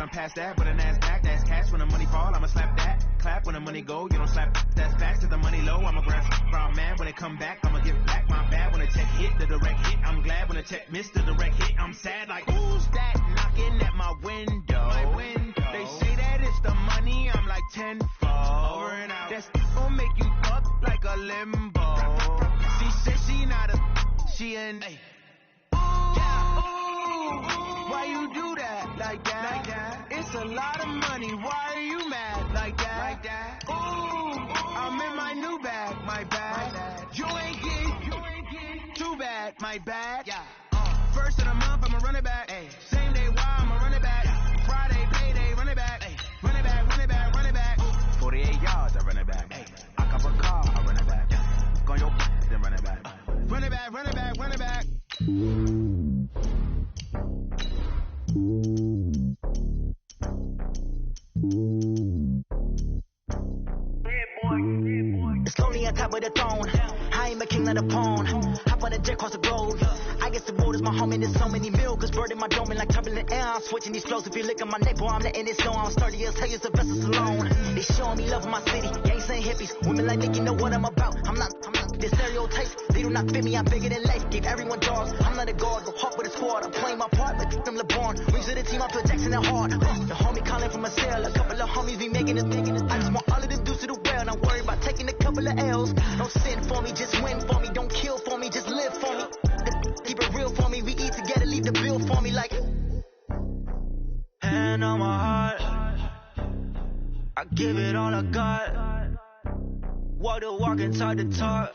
I'm past that, but an ass back, that's cash. When the money fall, I'ma slap that. Clap when the money go, you don't slap. That's facts. If the money low, I'ma grab brown man. When it come back, I'ma give back my bad. When the check hit, the direct hit. I'm glad when the check missed the direct hit. I'm sad like, who's that knocking at my window? My window. They say that it's the money, I'm like tenfold. Over and out. That's gon' make you fuck like a limbo. She said she not a, she an. Hey. Why you do that like that? Like that? It's a lot of money. Why are you mad like that? Like that? Ooh, I'm in my new bag, my bag. You ain't getting too bad, my bad. Yeah. First of the month, I'ma run it back. Ay. Same day, why I'ma run it back? Yeah. Friday, payday, run it back. Ay. Run it back, run it back, run it back. 48 yards, I run it back. Ay. I cop a car, I run it back. Yeah. Go on your then run it back. Run it back, run it back, run it back. It's lonely on top of the throne. I ain't a king of the pawn. Hop on the jet across the globe. I guess the world is my home and there's so many milkers. Bird in my dome and like turbulent air. I'm switching these flows. If you look at my neck, boy, I'm letting it slow. I'm sturdy as hell as the vessels alone. They showing me love in my city. Gangs and hippies. Women like Nick, you know what I'm about. I'm not the stereotypes. They do not fit me. I'm bigger than life. Give everyone dogs. I'm not a guard. Go hard with a squad. I'm playing my part like them LeBron. Rings to the team. I feel Jackson and hard. The homie calling from a cell. A couple of homies be making it. I just want all of them dudes to the well. Not worry about taking a couple of L's. Don't sin for me, just win for me. Don't kill for me, just live for me. Keep it real for me. We eat together, leave the bill for me like. Hand on my heart, I give it all I got. Walk the walk and talk the talk.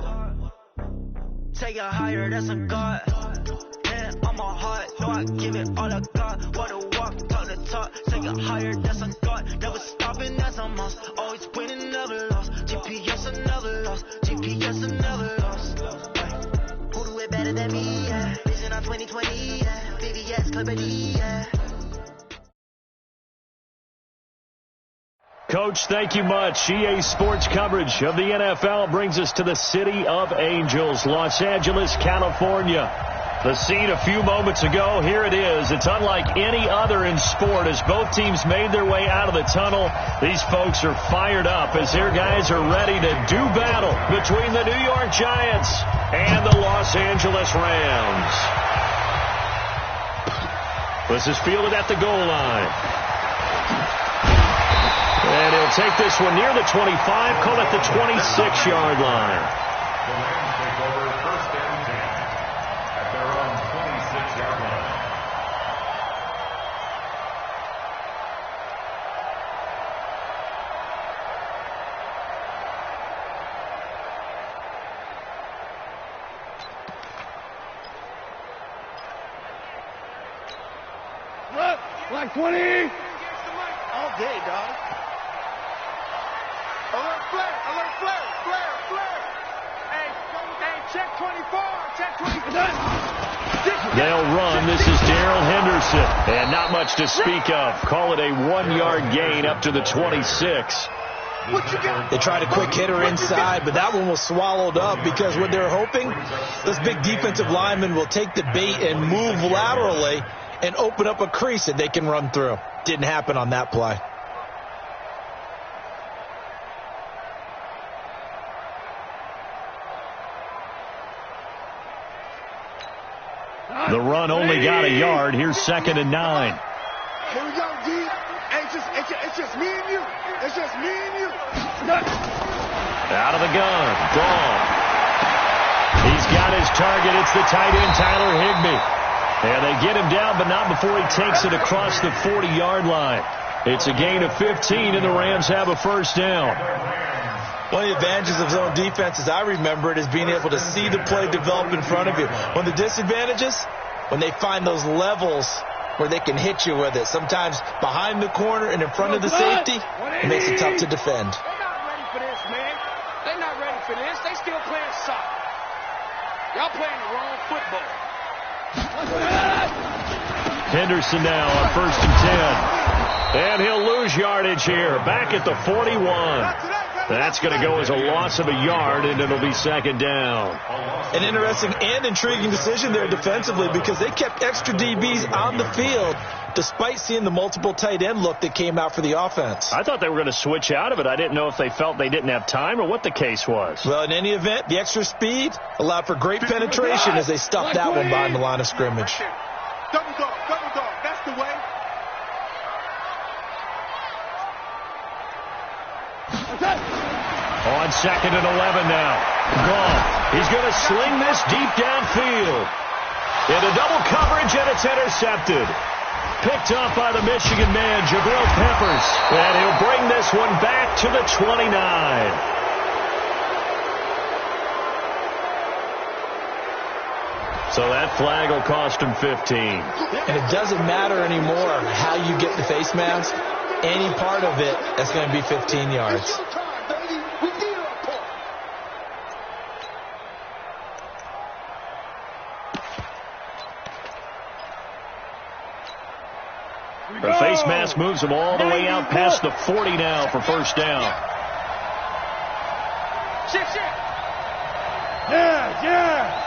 Take it higher, that's a God. Hand on my heart, no, I give it all I got. Walk the walk, talk the talk. Take it higher, that's a God. Never stopping, that's a must. Always winning, never lost. GPS, I never lost. GPS, I never lost. Who do it better than me? Yeah. Vision on 2020. Yeah. VVS, Clippity. Yeah. Coach, thank you much. EA Sports coverage of the NFL brings us to the City of Angels, Los Angeles, California. The scene a few moments ago, here it is. It's unlike any other in sport as both teams made their way out of the tunnel. These folks are fired up as their guys are ready to do battle between the New York Giants and the Los Angeles Rams. This is fielded at the goal line. And he'll take this one near the 25, call it the 26-yard line. The Rams take over first and 10 at their own 26-yard line. Look, like 20. All day, dog. Alert flare. Hey, check 24, check 24. They'll run. This is Darrell Henderson. And not much to speak of. Call it a 1-yard gain up to the 26. They tried a quick hitter inside, but that one was swallowed up because what they're hoping, this big defensive lineman will take the bait and move laterally and open up a crease that they can run through. Didn't happen on that play. The run only got a yard. Here's 2nd and 9. Here we go, D. It's just me and you. It's just me and you. Out of the gun. Gone. He's got his target. It's the tight end, Tyler Higbee. And they get him down, but not before he takes it across the 40-yard line. It's a gain of 15, and the Rams have a first down. One of the advantages of zone defense, as I remember it, is being able to see the play develop in front of you. One of the disadvantages, when they find those levels where they can hit you with it. Sometimes behind the corner and in front of the safety, it makes it tough to defend. They're not ready for this, man. They're not ready for this. They still playing soccer. Y'all playing the wrong football. Henderson now on 1st and 10. And he'll lose yardage here. Back at the 41. That's going to go as a loss of a yard, and it'll be 2nd down. An interesting and intriguing decision there defensively because they kept extra DBs on the field despite seeing the multiple tight end look that came out for the offense. I thought they were going to switch out of it. I didn't know if they felt they didn't have time or what the case was. Well, in any event, the extra speed allowed for great penetration as they stuffed that one behind the line of scrimmage. Double dog, that's the way. On 2nd and 11 now. Goff. He's going to sling this deep downfield. Into double coverage, and it's intercepted. Picked up by the Michigan man, Jabril Peppers. And he'll bring this one back to the 29. So that flag will cost him 15. And it doesn't matter anymore how you get the face mask. Any part of it, that's going to be 15 yards. The face mask moves him all the way out past the 40 now for first down. Yeah.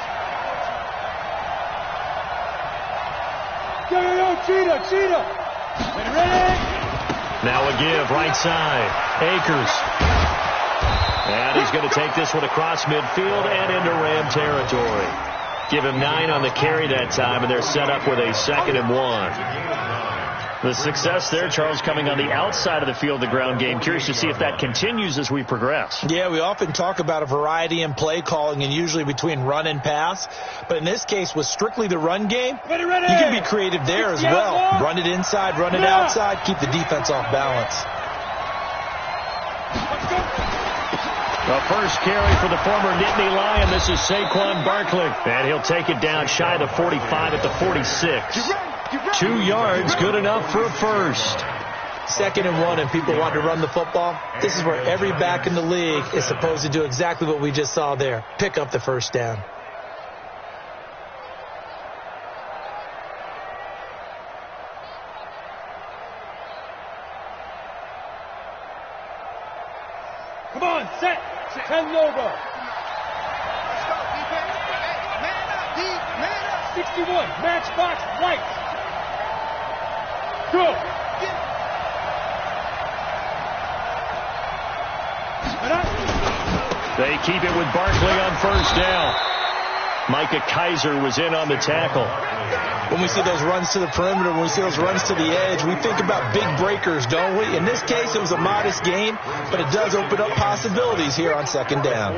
Cheetah. Ready? Now a give, right side. Akers. And he's going to take this one across midfield and into Ram territory. Give him 9 on the carry that time, and they're set up with a 2nd and 1. The success there, Charles, coming on the outside of the field, the ground game. Curious to see if that continues as we progress. Yeah, we often talk about a variety in play calling and usually between run and pass. But in this case, with strictly the run game, you can be creative there as well. Run it inside, run it outside, keep the defense off balance. The first carry for the former Nittany Lion. This is Saquon Barkley. And he'll take it down shy of the 45 at the 46. 2 yards, good enough for a first. 2nd and 1, and people want to run the football. This is where every back in the league is supposed to do exactly what we just saw there. Pick up the first down. Come on, set. 10 over. 61, matchbox, white. Go. They keep it with Barkley on first down. Micah Kaiser was in on the tackle. When we see those runs to the perimeter, when we see those runs to the edge, we think about big breakers, don't we? In this case, it was a modest gain, but it does open up possibilities here on 2nd down.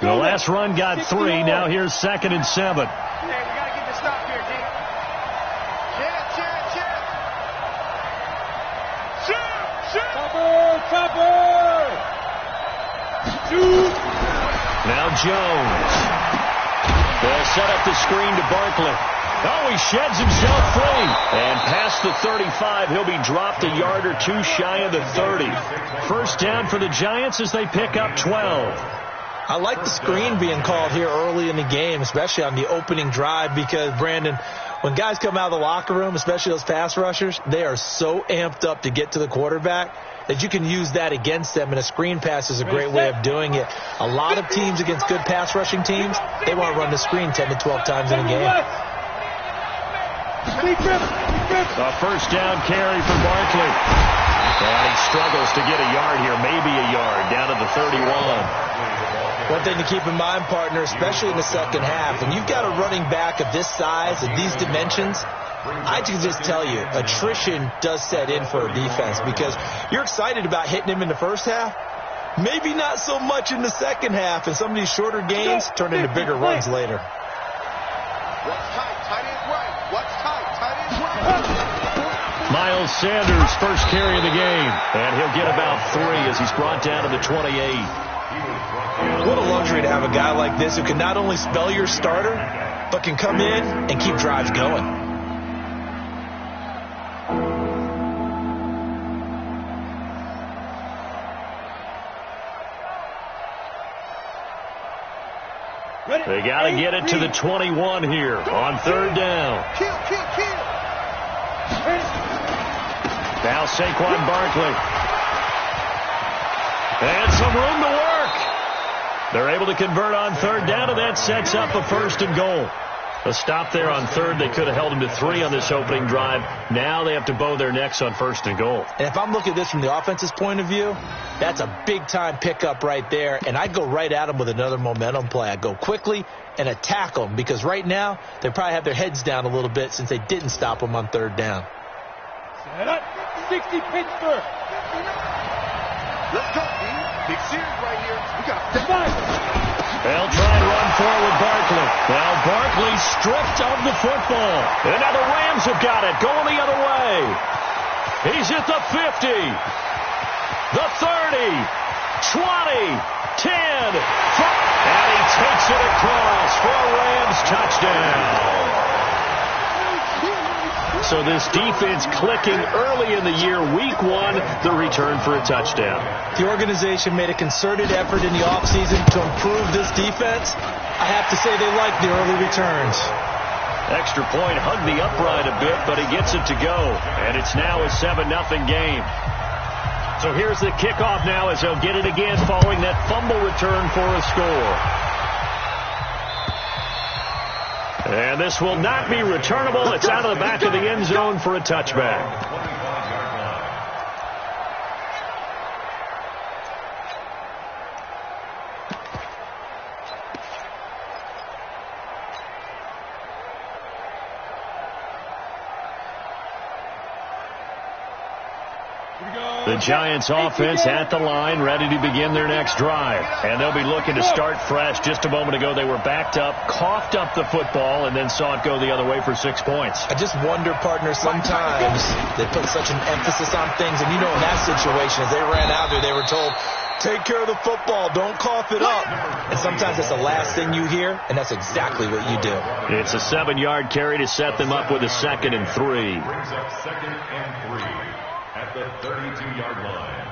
The last run got 3. Now here's 2nd and 7. We got to get the stop here, D. Chopper. Now Jones. They'll set up the screen to Barkley. Oh, he sheds himself free. And past the 35, he'll be dropped a yard or 2 shy of the 30. First down for the Giants as they pick up 12. I like the screen being called here early in the game, especially on the opening drive, because, Brandon, when guys come out of the locker room, especially those pass rushers, they are so amped up to get to the quarterback that you can use that against them, and a screen pass is a great way of doing it. A lot of teams against good pass rushing teams, they want to run the screen 10 to 12 times in a game. The first down carry for Barkley. And he struggles to get a yard here, maybe a yard, down to the 31. One thing to keep in mind, partner, especially in the second half, when you've got a running back of this size and these dimensions, I can just tell you, attrition does set in for a defense because you're excited about hitting him in the first half. Maybe not so much in the second half, and some of these shorter gains turn into bigger runs later. What's tight? Tight end right. What's tight? Tight end right. Miles Sanders, first carry of the game, and he'll get about 3 as he's brought down to the 28. What a luxury to have a guy like this who can not only spell your starter, but can come in and keep drives going. They got to get it to the 21 here on 3rd down. Kill. Now Saquon Barkley. And some room to work. They're able to convert on third down, and that sets up a 1st and goal. A stop there on third. They could have held them to 3 on this opening drive. Now they have to bow their necks on 1st and goal. And if I'm looking at this from the offense's point of view, that's a big-time pickup right there. And I'd go right at them with another momentum play. I'd go quickly and attack them because right now they probably have their heads down a little bit since they didn't stop them on third down. Set up. 60 Pittsburgh. Let's go, D. Big series right here. We got They'll try and run forward Barkley. Now Barkley stripped of the football. And now the Rams have got it. Going the other way. He's at the 50. The 30. 20. 10. 5. And he takes it across for a Rams touchdown. So this defense clicking early in the year, week 1, the return for a touchdown. The organization made a concerted effort in the offseason to improve this defense. I have to say they like the early returns. Extra point hugged the upright a bit, but he gets it to go. And it's now a 7-0 game. So here's the kickoff now as they'll get it again following that fumble return for a score. And this will not be returnable. It's out of the back of the end zone for a touchback. The Giants offense at the line, ready to begin their next drive. And they'll be looking to start fresh. Just a moment ago, they were backed up, coughed up the football, and then saw it go the other way for 6 points. I just wonder, partner, sometimes they put such an emphasis on things. And, you know, in that situation, as they ran out there, they were told, take care of the football, don't cough it up. And sometimes that's the last thing you hear, and that's exactly what you do. It's a 7-yard carry to set them up with a 2nd and 3. Brings up 2nd and 3 at the 32-yard line.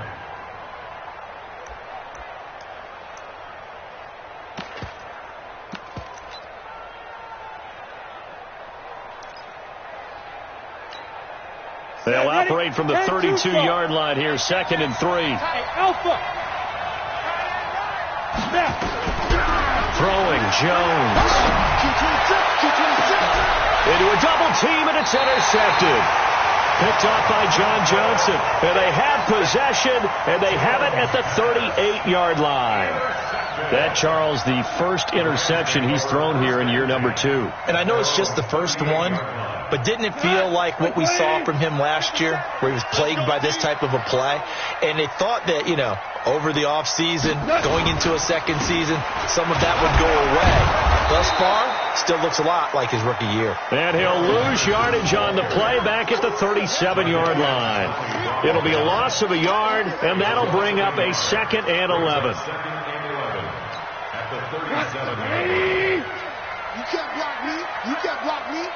They'll operate from the 32-yard line here, 2nd and 3. Alpha. Snap. Throwing Jones. Into a double team, and it's intercepted. Picked off by John Johnson. And they have possession, and they have it at the 38-yard line. That, Charles, the first interception he's thrown here in year number 2. And I know it's just the first one, but didn't it feel like what we saw from him last year, where he was plagued by this type of a play? And they thought that, you know, over the offseason, going into a second season, some of that would go away. Thus far, still looks a lot like his rookie year. And he'll lose yardage on the play back at the 37-yard line. It'll be a loss of a yard, and that'll bring up a 2nd and 11. At the 37-yard line. You can't block me. You can't block me.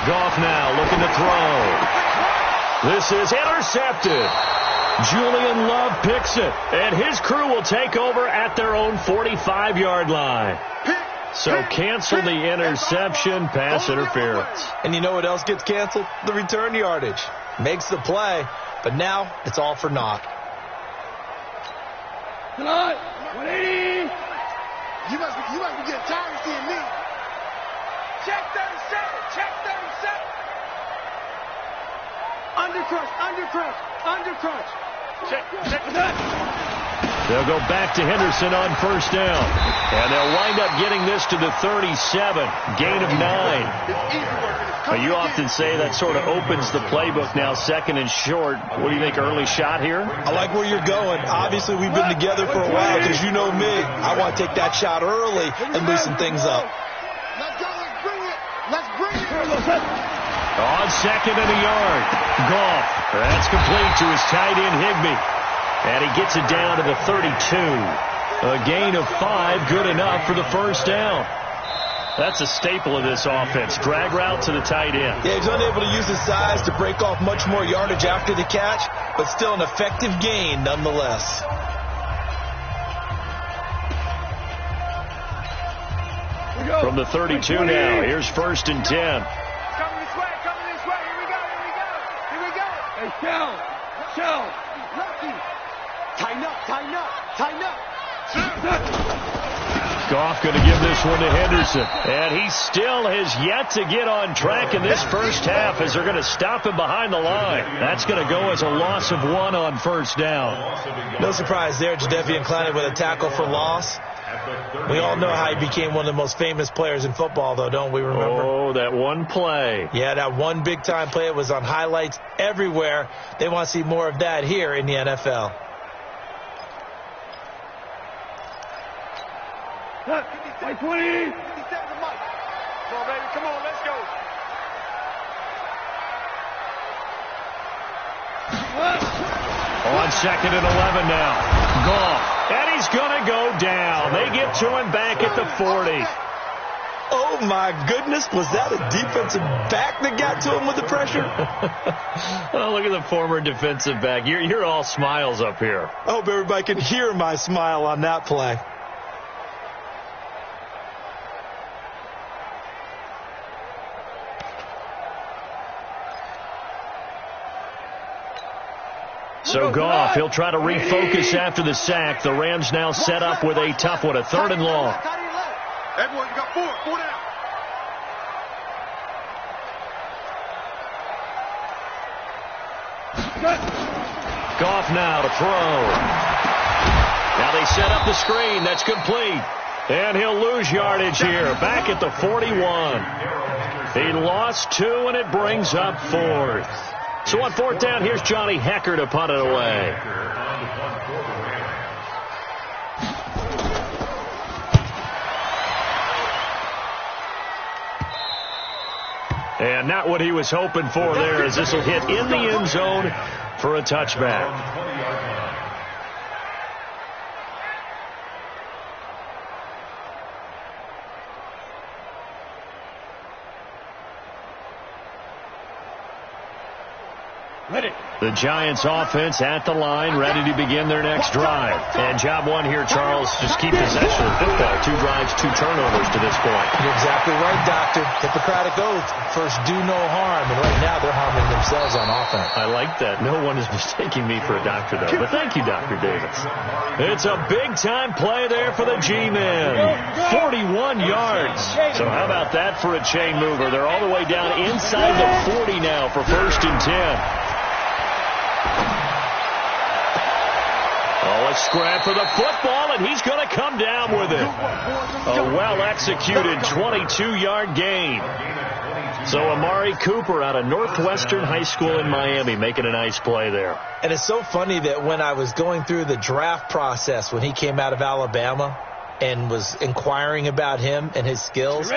Goff now looking to throw. This is intercepted. Julian Love picks it, and his crew will take over at their own 45-yard line. So cancel the interception, pass interference. And you know what else gets canceled? The return yardage. Makes the play, but now it's all for naught. Come on. 180. You must be getting tired of seeing me. Check 37. Check 37. Undercrush. Undercrush. Undercrush. Check that. They'll go back to Henderson on first down. And they'll wind up getting this to the 37. Gain of 9. Now, you often say that sort of opens the playbook now, 2nd and short. What do you think, early shot here? I like where you're going. Obviously, we've been together for a while because you know me. I want to take that shot early and loosen things up. Let's go. Let's bring it. Let's bring it. On 2nd and a yard. Goff. That's complete to his tight end, Higbee. And he gets it down to the 32. A gain of 5, good enough for the first down. That's a staple of this offense. Drag route to the tight end. Yeah, he's unable to use his size to break off much more yardage after the catch, but still an effective gain nonetheless. From the 32 now, here's 1st and 10. Coming this way. Coming this way. Here we go. Here we go. Here we go. Goff going to give this one to Henderson. And he still has yet to get on track in this first half as they're going to stop him behind the line. That's going to go as a loss of 1 on first down. No surprise there, Jadeveon Clowney with a tackle for loss. We all know how he became one of the most famous players in football, though, don't we remember? Oh, that one play. Yeah, that one big-time play. It was on highlights everywhere. They want to see more of that here in the NFL. Play 20. Come on, baby. Come on, let's go. On 2nd and 11 now. Goff. And he's going to go down. They get to him back at the 40. Oh, my goodness. Was that a defensive back that got to him with the pressure? Oh, look at the former defensive back. You're all smiles up here. I hope everybody can hear my smile on that play. So Goff, he'll try to refocus after the sack. The Rams now set up with a tough one, a 3rd and long. Everyone, you got 4 down. Goff now to throw. Now they set up the screen. That's complete. And he'll lose yardage here. Back at the 41. He lost 2, and it brings up 4th. So on 4th down, here's Johnny Hecker to punt it away. And not what he was hoping for there, as this will hit in the end zone for a touchback. The Giants offense at the line, ready to begin their next drive. And job 1 here, Charles, just keep possession of the football. 2 drives, 2 turnovers to this point. You're exactly right, Doctor. Hippocratic oath. First, do no harm. And right now, they're harming themselves on offense. I like that. No one is mistaking me for a doctor, though. But thank you, Dr. Davis. It's a big-time play there for the G-men. 41 yards. So how about that for a chain mover? They're all the way down inside the 40 now for 1st and 10. Oh, a scrap for the football, and he's going to come down with it. A well-executed 22-yard gain. So Amari Cooper out of Northwestern High School in Miami making a nice play there. And it's so funny that when I was going through the draft process when he came out of Alabama and was inquiring about him and his skills,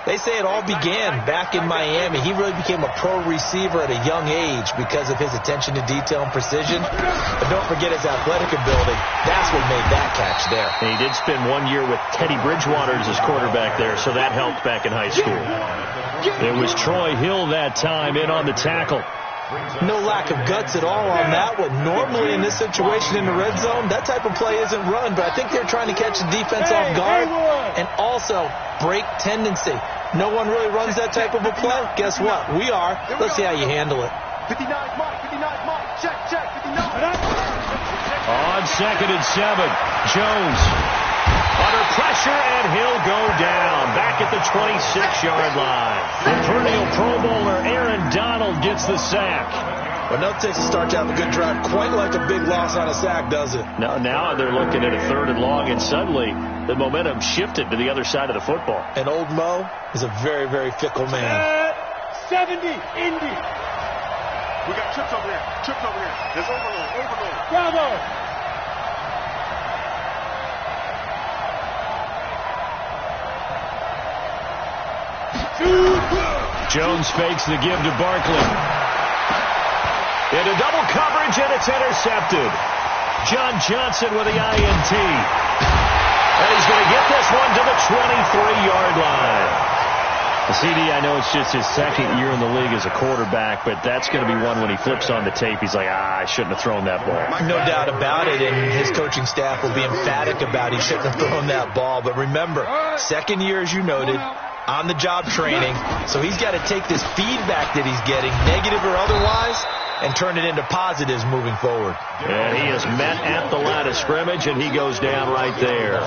they say it all began back in Miami. He really became a pro receiver at a young age because of his attention to detail and precision. But don't forget his athletic ability. That's what made that catch there. And he did spend 1 year with Teddy Bridgewater as his quarterback there, so that helped back in high school. It was Troy Hill that time in on the tackle. No lack of guts at all on that one. Normally in this situation in the red zone, that type of play isn't run, but I think they're trying to catch the defense off guard and also break tendency. No one really runs that type of a play. Guess what? We are. Let's see how you handle it. 59 Mike, check, 59. On 2nd and 7, Jones under pressure, and he'll go down back at the 26-yard line. The perennial Pro Bowler Aaron Donald gets the sack. Well, no takes to start to have a good drive, quite like a big loss on a sack, does it? Now they're looking at a 3rd and long, and suddenly the momentum shifted to the other side of the football. And old Mo is a very, very fickle man. 70, Indy. We got trips over here. There's overload. Bravo. Jones fakes the give to Barkley. Into double coverage, and it's intercepted. John Johnson with the INT. And he's going to get this one to the 23-yard line. CD, I know it's just his 2nd year in the league as a quarterback, but that's going to be one when he flips on the tape, he's like, I shouldn't have thrown that ball. No doubt about it, and his coaching staff will be emphatic about he shouldn't have thrown that ball. But remember, 2nd year, as you noted, on-the-job training, so he's got to take this feedback that he's getting, negative or otherwise, and turn it into positives moving forward. And he is met at the line of scrimmage, and he goes down right there.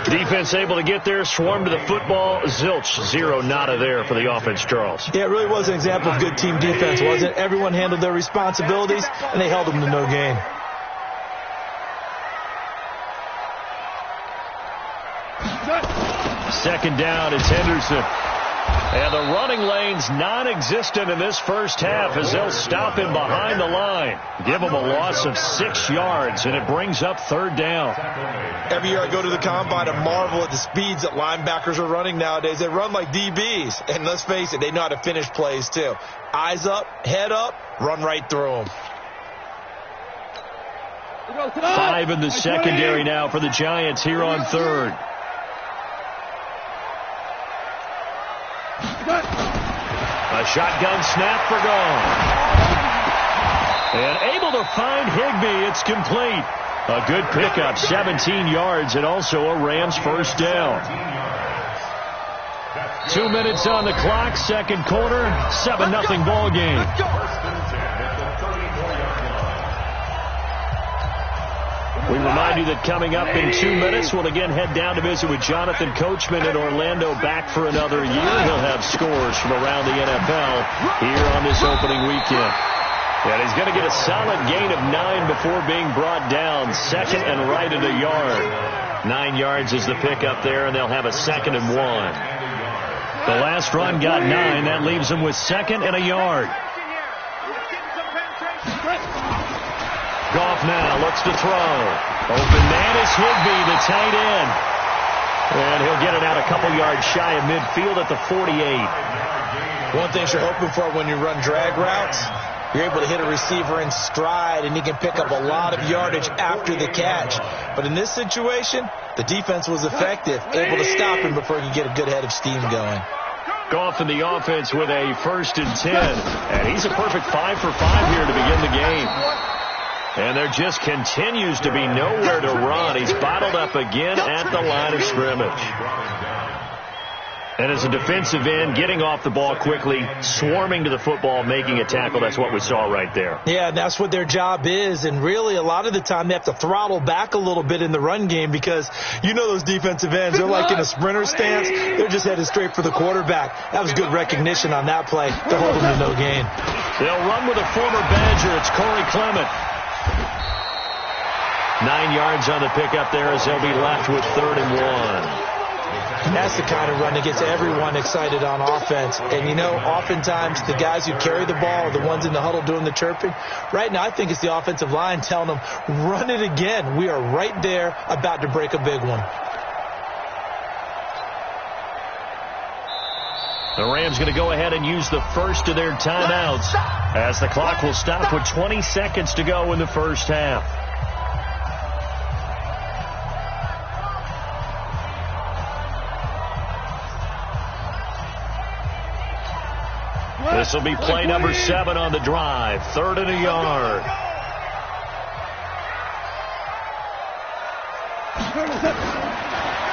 Defense able to get there, swarm to the football. Zilch, zero, nada there for the offense, Charles. Yeah, it really was an example of good team defense, wasn't it? Everyone handled their responsibilities, and they held them to no gain. Second down, it's Henderson. And the running lane's non-existent in this first half as they'll stop him behind the line. Give him a loss of 6 yards, and it brings up third down. Every year I go to the combine, I marvel at the speeds that linebackers are running nowadays. They run like DBs, and let's face it, they know how to finish plays too. Eyes up, head up, run right through them. 5 in the secondary now for the Giants here on third. A shotgun snap for gone. And able to find Higbee. It's complete. A good pickup, 17 yards, and also a Rams first down. 2 minutes on the clock, second quarter, 7-0 ball game. We remind you that coming up in 2 minutes, we'll again head down to visit with Jonathan Coachman in Orlando, back for another year. He'll have scores from around the NFL here on this opening weekend. And he's going to get a solid gain of 9 before being brought down. Second and right at a yard. 9 yards is the pickup there, and they'll have a 2nd and 1. The last run got 9. That leaves them with 2nd and a yard. Goff now looks to throw. Open man is Higbee, the tight end. And he'll get it out a couple yards shy of midfield at the 48. One thing you're hoping for when you run drag routes, you're able to hit a receiver in stride, and he can pick up a lot of yardage after the catch. But in this situation, the defense was effective, able to stop him before he could get a good head of steam going. Goff in the offense with a 1st and 10. And he's a perfect 5 for 5 here to begin the game. And there just continues to be nowhere to run. He's bottled up again at the line of scrimmage. And as a defensive end, getting off the ball quickly, swarming to the football, making a tackle, that's what we saw right there. Yeah, and that's what their job is. And really, a lot of the time, they have to throttle back a little bit in the run game because you know those defensive ends, they're like in a sprinter stance. They're just headed straight for the quarterback. That was good recognition on that play to hold them to no gain. They'll run with a former Badger. It's Corey Clement. 9 yards on the pickup there as they'll be left with 3rd and 1. And that's the kind of run that gets everyone excited on offense. And, you know, oftentimes the guys who carry the ball are the ones in the huddle doing the chirping. Right now, I think it's the offensive line telling them, run it again. We are right there about to break a big one. The Rams going to go ahead and use the first of their timeouts as the clock will stop with 20 seconds to go in the first half. This will be play number 7 on the drive. 3rd and a yard.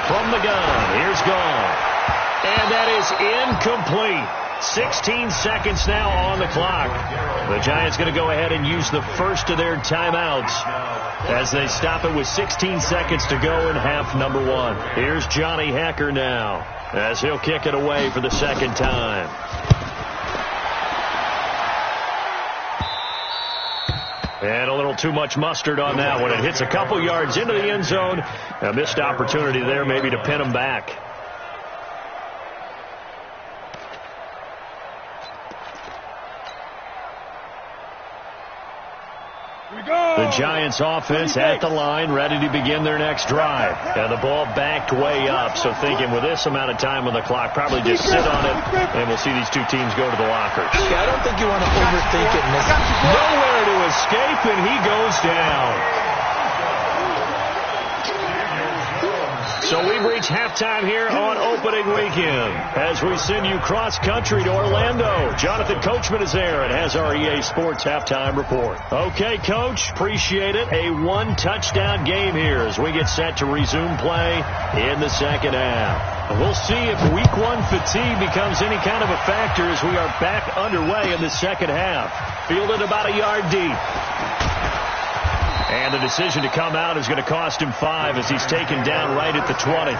From the gun, here's Goff. And that is incomplete. 16 seconds now on the clock. The Giants going to go ahead and use the first of their timeouts as they stop it with 16 seconds to go in half number 1. Here's Johnny Hecker now as he'll kick it away for the second time. And a little too much mustard on that one. It hits a couple yards into the end zone. A missed opportunity there maybe to pin them back. The Giants offense at the line, ready to begin their next drive. And the ball backed way up, so thinking with this amount of time on the clock, probably just sit on it, and we'll see these two teams go to the lockers. Yeah, I don't think you want to overthink it. Nowhere to escape, and he goes down. So we've reached halftime here on opening weekend as we send you cross-country to Orlando. Jonathan Coachman is there and has our EA Sports halftime report. Okay, Coach, appreciate it. A 1-touchdown game here as we get set to resume play in the second half. We'll see if week one fatigue becomes any kind of a factor as we are back underway in the second half. Fielded about a yard deep. And the decision to come out is going to cost him 5 as he's taken down right at the 20.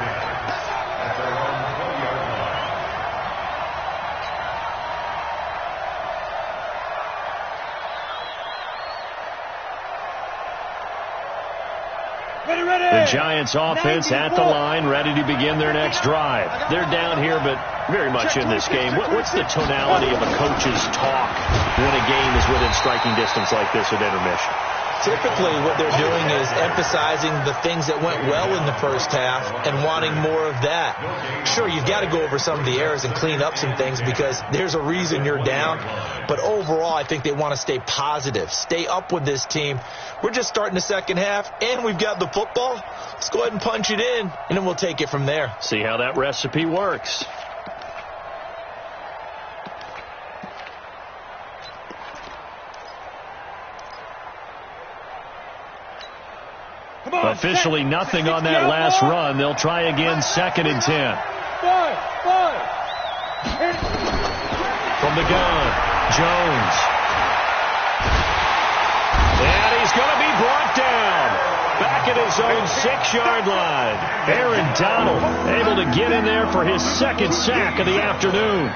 The Giants offense at the line, ready to begin their next drive. They're down here, but very much in this game. What's the tonality of a coach's talk when a game is within striking distance like this at intermission? Typically, what they're doing is emphasizing the things that went well in the first half and wanting more of that. Sure, you've got to go over some of the errors and clean up some things because there's a reason you're down. But overall, I think they want to stay positive, stay up with this team. We're just starting the second half, and we've got the football. Let's go ahead and punch it in, and then we'll take it from there. See how that recipe works. Officially nothing on that last run. They'll try again, 2nd and 10. From the gun, Jones. And he's going to be brought down. Back at his own 6-yard line. Aaron Donald able to get in there for his 2nd sack of the afternoon.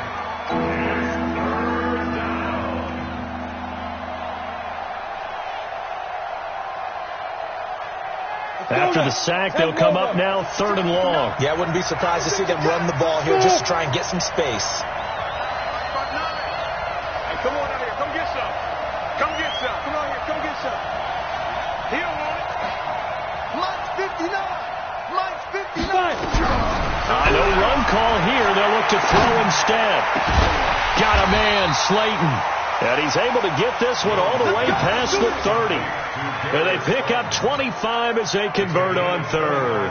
After the sack, they'll come up now 3rd and long. Yeah, I wouldn't be surprised to see them run the ball here just to try and get some space. Hey, come on out here. Come get some. Come get some. Come on here. Come get some. He don't want it. Mike's 59. Mike's 59. No run call here. They'll look to throw instead. Got a man, Slayton. And he's able to get this one all the way past the 30. And they pick up 25 as they convert on 3rd.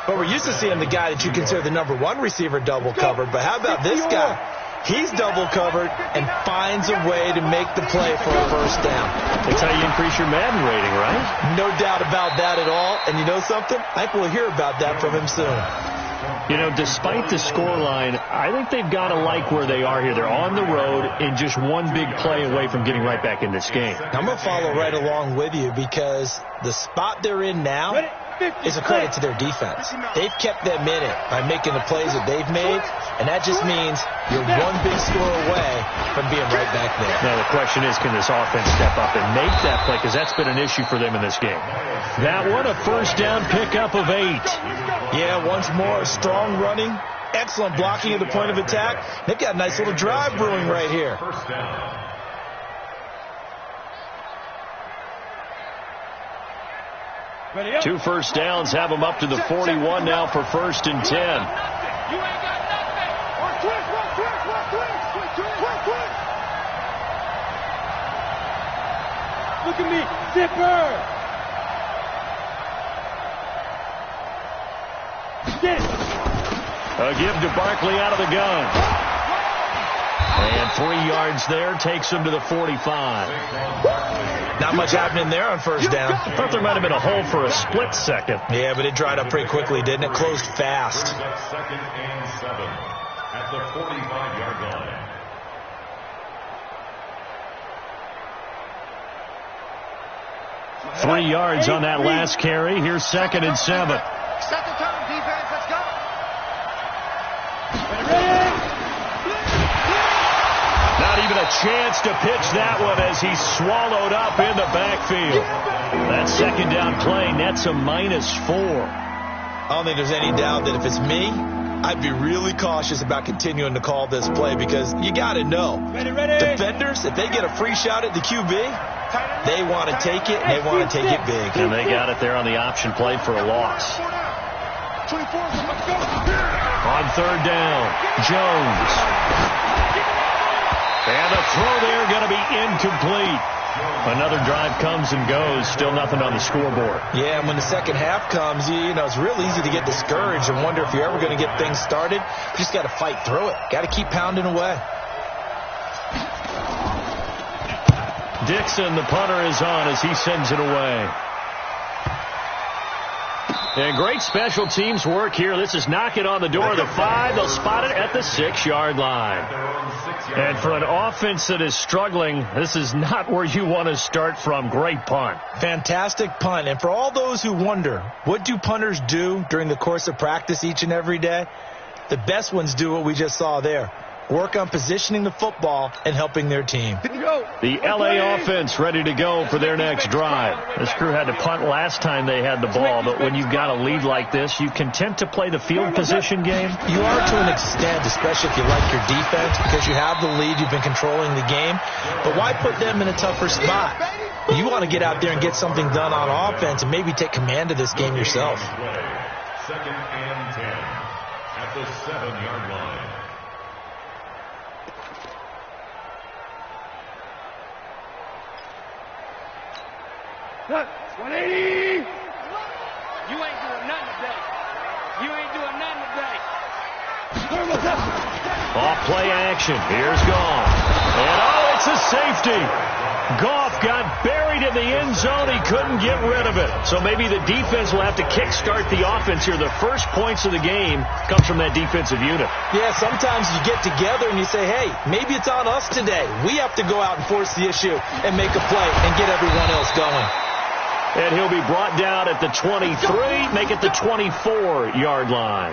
But we're used to seeing the guy that you consider the number 1 receiver double covered. But how about this guy? He's double covered and finds a way to make the play for a first down. That's how you increase your Madden rating, right? No doubt about that at all. And you know something? I think we'll hear about that from him soon. You know, despite the scoreline, I think they've got to like where they are here. They're on the road and just one big play away from getting right back in this game. I'm going to follow right along with you because the spot they're in now is a credit to their defense. They've kept them in it by making the plays that they've made, and that just means you're one big score away from being right back there. Now, the question is, can this offense step up and make that play? Because that's been an issue for them in this game. That one, a first down pickup of 8. Yeah, once more, strong running, excellent blocking at the point of attack. They've got a nice little drive brewing right here. First down. Two first downs have them up to the 41 now for 1st and 10. You ain't got nothing. Look at me. Zipper. A give to Barkley out of the gun. And 3 yards there takes him to the 45. Not much happening there on first down. I thought there might have been a hole for a split second. Yeah, but it dried up pretty quickly, didn't it? Closed fast. 2nd and 7 at the 45-yard line. Three yards on that last carry. Here's 2nd and 7. Second time, defense, let's go. Not even a chance to pitch that one as he's swallowed up in the backfield. That 2nd down play nets a -4. I don't think there's any doubt that if it's me, I'd be really cautious about continuing to call this play because you got to know. Defenders, if they get a free shot at the QB, they want to take it, and they want to take it big. And they got it there on the option play for a loss. On 3rd down, Jones. And the throw there going to be incomplete. Another drive comes and goes. Still nothing on the scoreboard. Yeah, and when the second half comes, you know, it's real easy to get discouraged and wonder if you're ever going to get things started. You just got to fight through it. Got to keep pounding away. Dixon, the punter, is on as he sends it away. And great special teams work here. This is knocking on the door of the 5. They'll spot it at the 6-yard line. And for an offense that is struggling, this is not where you want to start from. Great punt. Fantastic punt. And for all those who wonder, what do punters do during the course of practice each and every day? The best ones do what we just saw there. Work on positioning the football and helping their team. The LA offense ready to go for their next drive. This crew had to punt last time they had the ball, but when you've got a lead like this, you content to play the field position game? You are to an extent, especially if you like your defense, because you have the lead, you've been controlling the game. But why put them in a tougher spot? You want to get out there and get something done on offense and maybe take command of this game yourself. 2nd and 10 at the 7-yard line. Look, 180. You ain't doing nothing today. You ain't doing nothing today. Off play action. Here's Goff. And it's a safety. Goff got buried in the end zone. He couldn't get rid of it. So maybe the defense will have to kickstart the offense here. The first points of the game comes from that defensive unit. Yeah, sometimes you get together and you say, hey, maybe it's on us today. We have to go out and force the issue and make a play and get everyone else going. And he'll be brought down at the 23, make it the 24-yard line.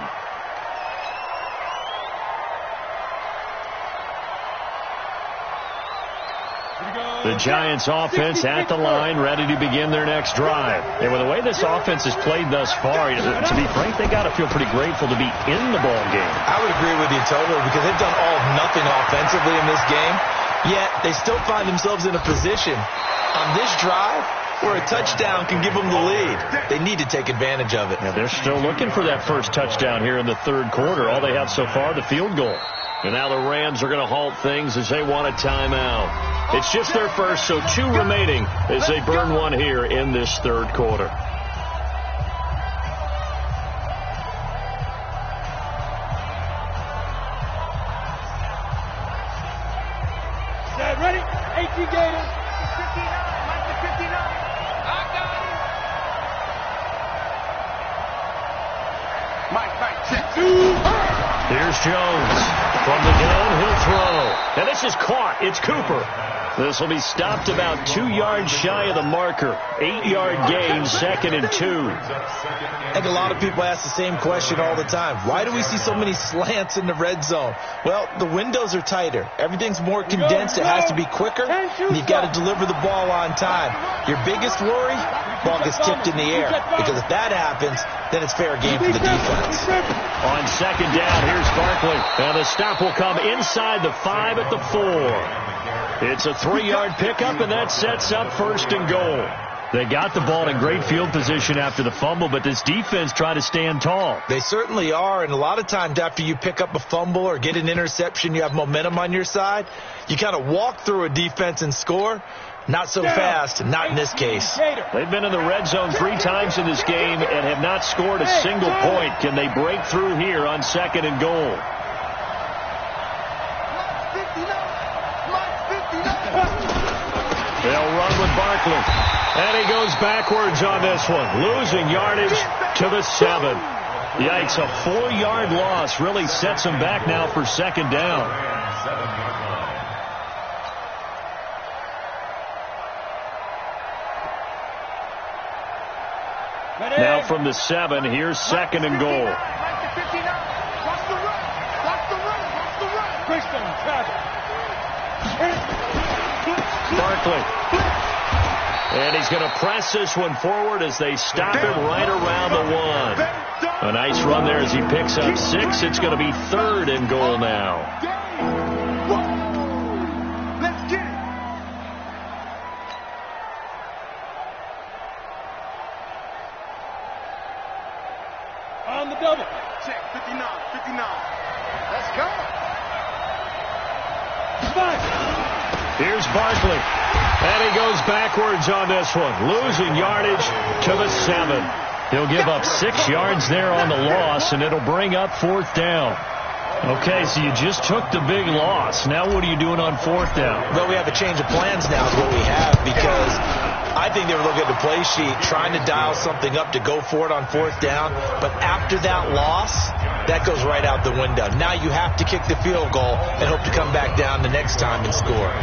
The Giants offense at the line, ready to begin their next drive. And with the way this offense has played thus far, to be frank, they got to feel pretty grateful to be in the ball game. I would agree with you totally, because they've done all of nothing offensively in this game, yet they still find themselves in a position on this drive where a touchdown can give them the lead. They need to take advantage of it. Yeah, they're still looking for that first touchdown here in the third quarter. All they have so far, the field goal. And now the Rams are going to halt things as they want a timeout. It's just their first, so 2 remaining as they burn one here in this third quarter. Ready? 18 Gators. 59. Mike the 59. I got him. Mike, check. Here's Jones. From the downhill throw. And this is caught. It's Cooper. This will be stopped about 2 yards shy of the marker. 8-yard gain, 2nd and 2. I think a lot of people ask the same question all the time. Why do we see so many slants in the red zone? Well, the windows are tighter. Everything's more condensed. It has to be quicker. And you've got to deliver the ball on time. Your biggest worry? Ball gets tipped in the air. Because if that happens, then it's fair game for the defense. On 2nd down, here's Barkley. And the stop will come inside the 5 at the 4. It's a 3-yard pickup, and that sets up 1st and goal. They got the ball in great field position after the fumble, but this defense tried to stand tall. They certainly are, and a lot of times after you pick up a fumble or get an interception, you have momentum on your side. You kind of walk through a defense and score. Not so fast, not in this case. They've been in the red zone 3 times in this game and have not scored a single point. Can they break through here on 2nd and goal? They'll run with Barkley. And he goes backwards on this one, losing yardage to the 7. Yikes, a 4-yard loss really sets him back now for 2nd down. Now from the 7, here's 2nd and goal. Barkley. And he's going to press this one forward as they stop him right around the 1. A nice run there as he picks up 6. It's going to be 3rd and goal now. Let's get it. On the double. Check, 59. Let's go. Here's Barkley. And he goes backwards on this one, losing yardage to the 7. He'll give up 6 yards there on the loss, and it'll bring up 4th down. Okay, so you just took the big loss. Now what are you doing on 4th down? Well, we have a change of plans now is what we have, because I think they were looking at the play sheet, trying to dial something up to go for it on 4th down. But after that loss, that goes right out the window. Now you have to kick the field goal and hope to come back down the next time and score.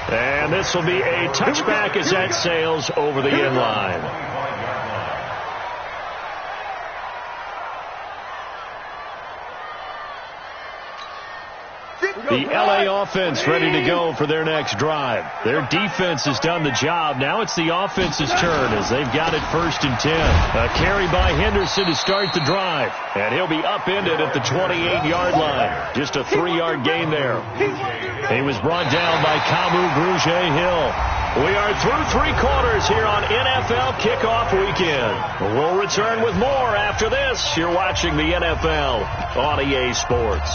And this will be a touchback as that sails over the end line. The LA offense ready to go for their next drive. Their defense has done the job. Now it's the offense's turn as they've got it 1st and 10. A carry by Henderson to start the drive. And he'll be upended at the 28-yard line. Just a 3-yard gain there. He was brought down by Kamu Grugier-Hill. We are through 3 quarters here on NFL Kickoff Weekend. We'll return with more after this. You're watching the NFL on EA Sports.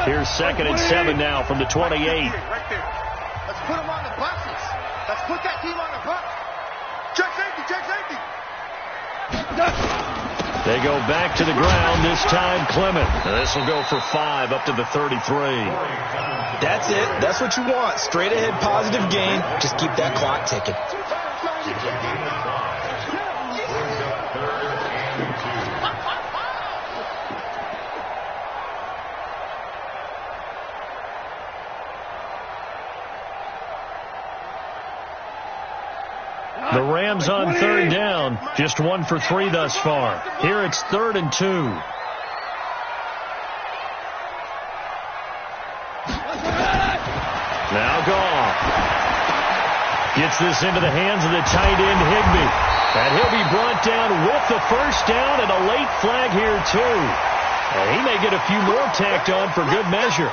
Here's 2nd and 7 now from the 28. Right there. Let's put them on the buses. Let's put that team on the bus. Check safety, check safety. They go back to the ground, this time Clement. This will go for 5 up to the 33. That's it. That's what you want. Straight ahead positive gain. Just keep that clock ticking. The Rams on 3rd down, just 1 for 3 thus far. Here it's 3rd and 2. Now Goff gets this into the hands of the tight end Higbee. And he'll be brought down with the 1st down and a late flag here too. And he may get a few more tacked on for good measure.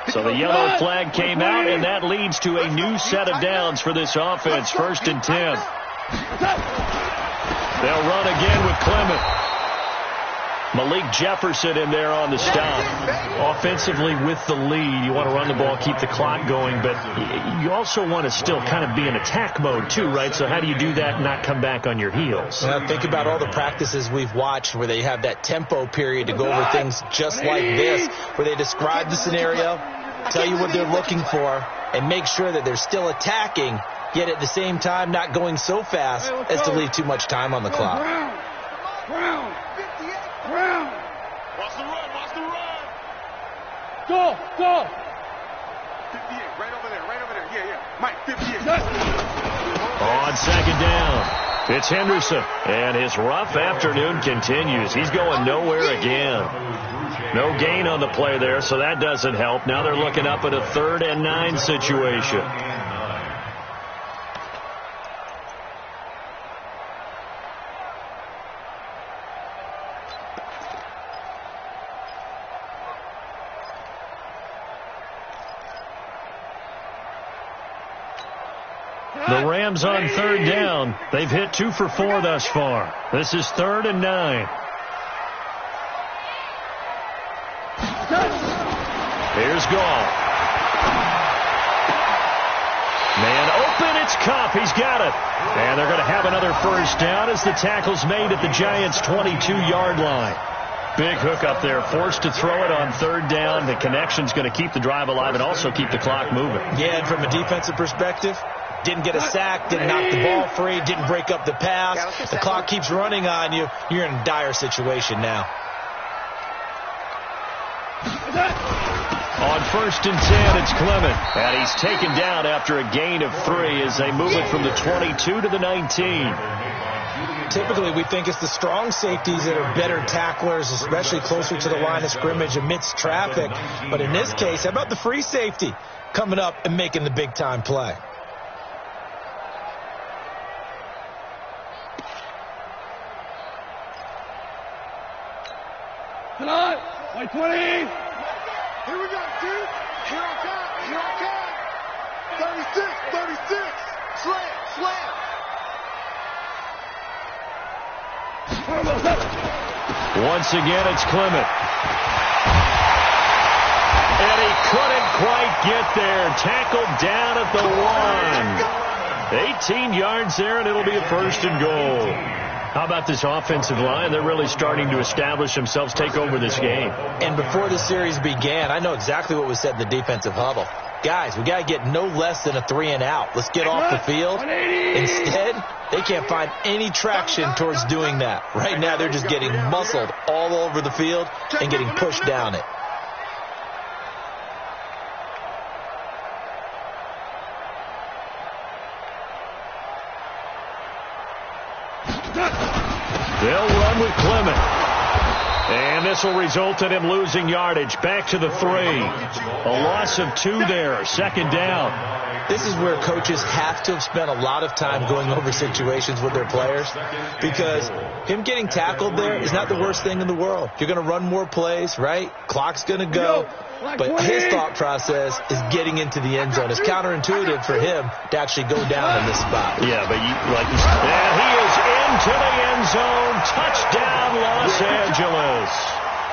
So the yellow flag came out, and that leads to a new set of downs for this offense. 1st and 10. They'll run again with Clement. Malik Jefferson in there on the stop. Offensively with the lead, you want to run the ball, keep the clock going, but you also want to still kind of be in attack mode too, right? So how do you do that and not come back on your heels? Well, think about all the practices we've watched where they have that tempo period to go over things just like this, where they describe the scenario, tell you what they're looking for, and make sure that they're still attacking, yet at the same time not going so fast as to leave too much time on the clock. Brown. Watch the run, watch the run. Go. 58, right over there. Yeah. Mike, 58. On 2nd down, it's Henderson, and his rough afternoon continues. He's going nowhere again. No gain on the play there, so that doesn't help. Now they're looking up at a 3rd and 9 situation. The Rams on 3rd down. They've hit 2 for 4 thus far. This is 3rd and 9. Here's Goff. Man open, it's Kupp. He's got it. And they're going to have another 1st down as the tackle's made at the Giants' 22-yard line. Big hook up there, forced to throw it on 3rd down. The connection's going to keep the drive alive and also keep the clock moving. Yeah, and from a defensive perspective, didn't get a sack, didn't knock the ball free, didn't break up the pass. The clock keeps running on you. You're in a dire situation now. On 1st and 10, it's Clement. And he's taken down after a gain of 3 as they move it from the 22 to the 19. Typically, we think it's the strong safeties that are better tacklers, especially closer to the line of scrimmage amidst traffic. But in this case, how about the free safety coming up and making the big-time play? Come on, 20. Here we go, dude. Here I come. 36. Slam. Once again, it's Clement. And he couldn't quite get there. Tackled down at the 1. 18 yards there, and it'll be a first and goal. How about this offensive line? They're really starting to establish themselves, take over this game. And before the series began, I know exactly what was said in the defensive huddle. Guys, we got to get no less than a 3-and-out. Let's get off the field. Instead, they can't find any traction towards doing that. Right now, they're just getting muscled all over the field and getting pushed down it. They'll run with Clement. And this will result in him losing yardage. Back to the 3. A loss of 2 there. Second down. This is where coaches have to have spent a lot of time going over situations with their players, because him getting tackled there is not the worst thing in the world. You're going to run more plays, right? Clock's going to go. But his thought process is getting into the end zone. It's counterintuitive for him to actually go down in this spot. Yeah, but and he is into the end zone. Touchdown, Los Angeles.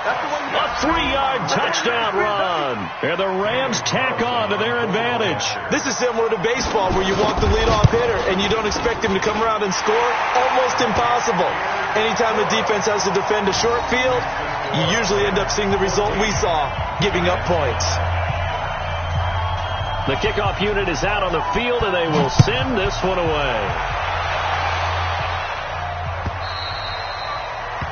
A 3-yard touchdown run. And the Rams tack on to their advantage. This is similar to baseball, where you walk the leadoff hitter and you don't expect him to come around and score. Almost impossible. Anytime the defense has to defend a short field, you usually end up seeing the result we saw, giving up points. The kickoff unit is out on the field, and they will send this one away.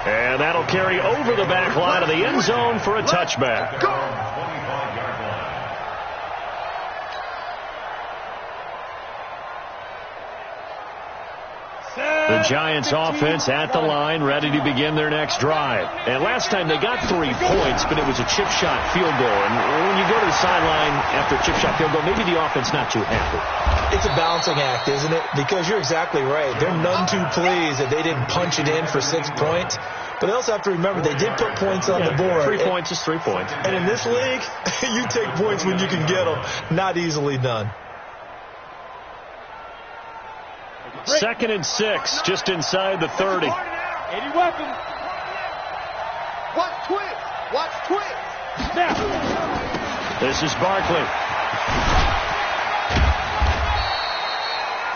And that'll carry over the back line of the end zone for a touchback. The Giants offense at the line, ready to begin their next drive. And last time they got 3 points, but it was a chip shot field goal. And when you go to the sideline after a chip shot field goal, maybe the offense not too happy. It's a balancing act, isn't it? Because you're exactly right. They're none too pleased that they didn't punch it in for 6 points. But they also have to remember they did put points on the board. 3 points is 3 points. And in this league, you take points when you can get them. Not easily done. 2nd and 6, just inside the 30. Any weapon. Watch twist. Watch twist. Now. This is Barkley.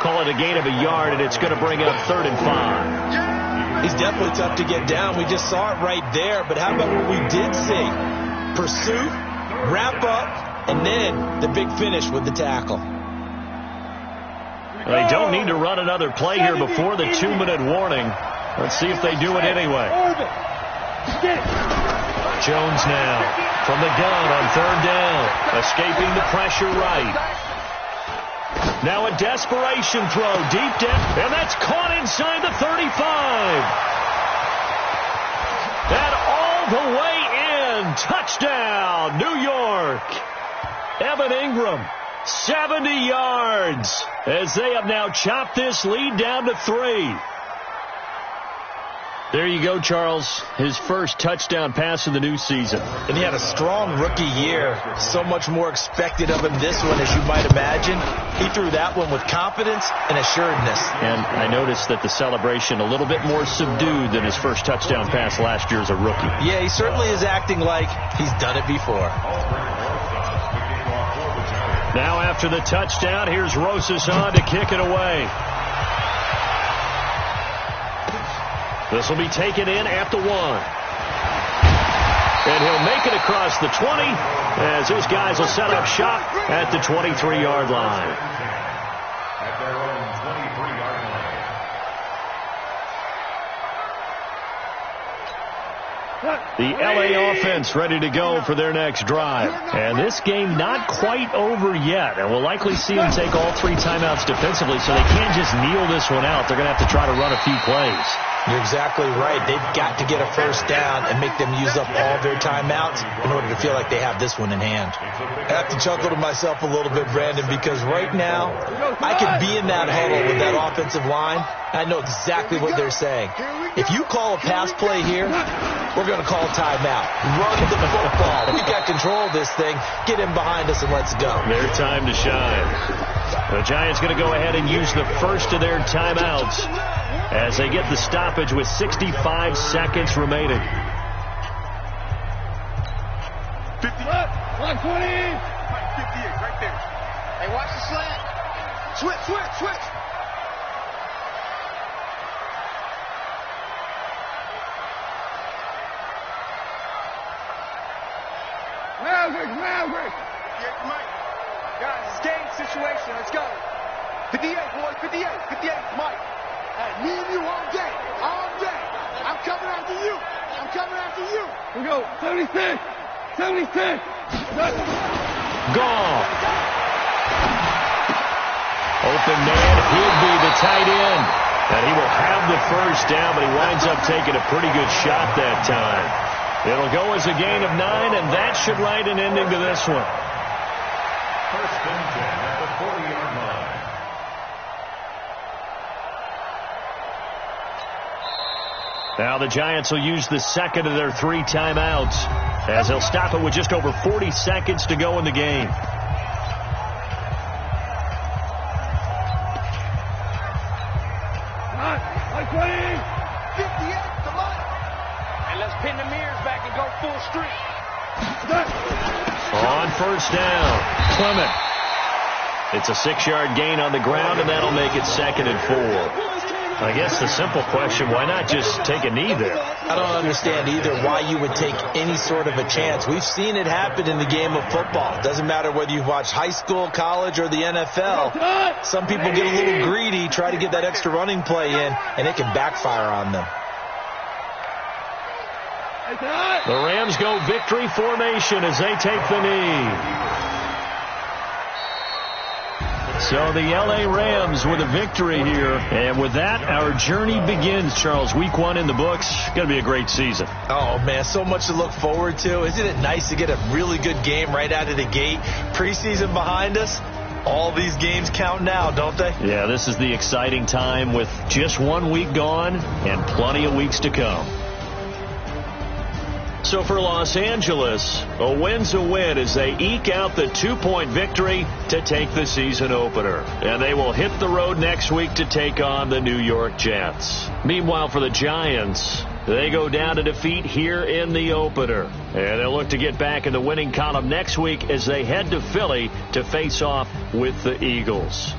Call it a gain of a yard, and it's going to bring up 3rd and 5. He's definitely tough to get down. We just saw it right there. But how about what we did see? Pursuit, wrap up, and then the big finish with the tackle. They don't need to run another play here before the 2-minute warning. Let's see if they do it anyway. Jones now from the gun on 3rd down. Escaping the pressure right. Now a desperation throw deep down. And that's caught inside the 35. And all the way in. Touchdown, New York. Evan Ingram. 70 yards as they have now chopped this lead down to 3. There you go, Charles. His first touchdown pass of the new season. And he had a strong rookie year. So much more expected of him this one, as you might imagine. He threw that one with confidence and assuredness. And I noticed that the celebration a little bit more subdued than his first touchdown pass last year as a rookie. Yeah, he certainly is acting like he's done it before. Now after the touchdown, here's Rosas on to kick it away. This will be taken in at the 1. And he'll make it across the 20 as his guys will set up shop at the 23-yard line. At their own 23-yard line. The LA offense ready to go for their next drive. And this game not quite over yet. And we'll likely see them take all 3 timeouts defensively, so they can't just kneel this one out. They're going to have to try to run a few plays. You're exactly right. They've got to get a first down and make them use up all their timeouts in order to feel like they have this one in hand. I have to chuckle to myself a little bit, Brandon, because right now I could be in that huddle with that offensive line. I know exactly what they're saying. If you call a pass play here, we're going to call a timeout. Run the football. We got control of this thing. Get in behind us and let's go. Their time to shine. The Giants going to go ahead and use the first of their timeouts. as they get the stoppage with 65 seconds remaining. 50. 120. 58, right there. Hey, watch the slant. Switch. Maverick. Yeah, Mike. Guys, it's game situation. Let's go. 58, boys. 58. Mike. Hey, me and you all day. I'm coming after you. We go. 76. Gone. Open man, he'll be the tight end. And he will have the first down, but he winds up taking a pretty good shot that time. It'll go as a gain of 9, and that should write an ending to this one. First and 10 at the 40-yard line. Now the Giants will use the second of their 3 timeouts, as they'll stop it with just over 40 seconds to go in the game. Pin the mirrors back and go full streak. On first down, Clement. It's a 6-yard gain on the ground, and that'll make it 2nd and 4. I guess the simple question, why not just take a knee there? I don't understand either why you would take any sort of a chance. We've seen it happen in the game of football. It doesn't matter whether you watch high school, college, or the NFL. Some people get a little greedy, try to get that extra running play in, and it can backfire on them. The Rams go victory formation as they take the knee. So the L.A. Rams with a victory here. And with that, our journey begins, Charles. Week 1 in the books. Going to be a great season. Oh, man, so much to look forward to. Isn't it nice to get a really good game right out of the gate? Preseason behind us. All these games count now, don't they? Yeah, this is the exciting time with just 1 week gone and plenty of weeks to come. So for Los Angeles, a win's a win as they eke out the 2-point victory to take the season opener. And they will hit the road next week to take on the New York Jets. Meanwhile, for the Giants, they go down to defeat here in the opener. And they'll look to get back in the winning column next week as they head to Philly to face off with the Eagles.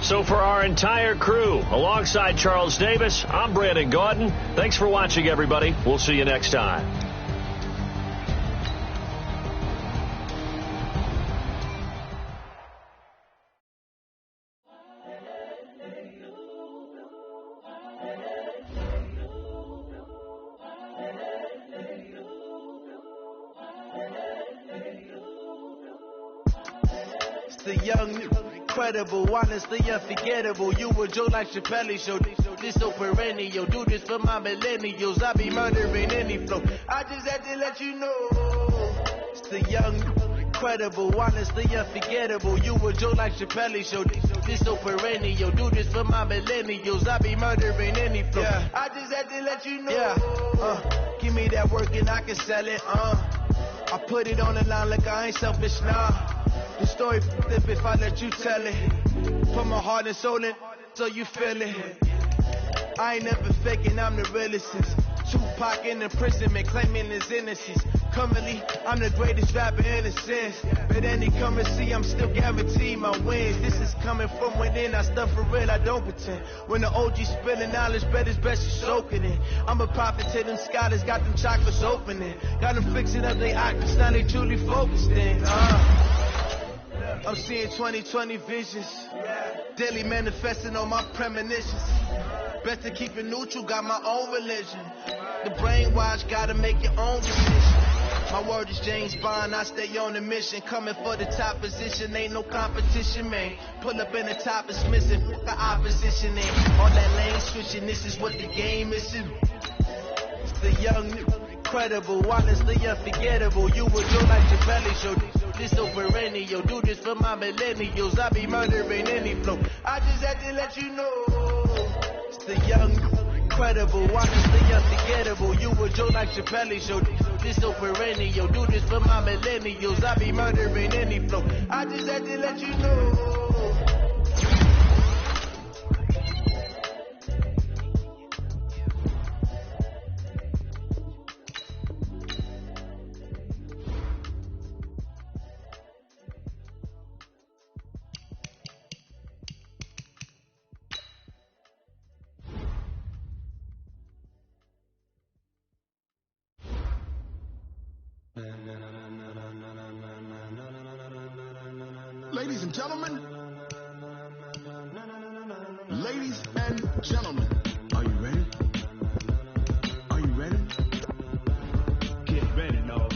So for our entire crew, alongside Charles Davis, I'm Brandon Gaudin. Thanks for watching, everybody. We'll see you next time. The young, incredible, honestly unforgettable. You a Joe like Chappelle show. This so perennial. Do this for my millennials. I be murdering any flow. I just had to let you know. It's the young, incredible, honestly unforgettable. You a Joe like Chappelle show. This so perennial. Do this for my millennials. I be murdering any flow. Yeah. I just had to let you know. Yeah. Give me that work and I can sell it. I put it on the line like I ain't selfish now. The story flip if I let you tell it. Put my heart and soul in so you feel it. I ain't never faking, I'm the realest. Tupac in imprisonment, claiming his innocence. Currently, I'm the greatest rapper in a sense. But any come and see, I'm still guaranteed my wins. This is coming from within, I stuff for real, I don't pretend. When the OG spilling knowledge, bet it's best you soak it in. I'm a prophet to them scholars, got them chakras opening. Got them fixing up their octaves, now they truly focused in. I'm seeing 2020 visions. Daily manifesting on my premonitions. Best to keep it neutral, got my own religion. The brainwash, gotta make your own decision. My word is James Bond, I stay on a mission. Coming for the top position, ain't no competition, man. Pull up in the top, it's missing, fuck the opposition in. On that lane switching, this is what the game is. It's the young, incredible, honestly unforgettable. You would do like Chappelle show. This so perennial, do this for my millennials. I be murdering any flow. I just had to let you know. It's the young, incredible, honestly unforgettable. You a Joe like Chappelle show. This so perennial, do this for my millennials. I be murdering any flow. I just had to let you know. Ladies and gentlemen. Ladies and gentlemen. Are you ready? Are you ready? Get ready, no.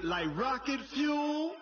Like rocket fuel.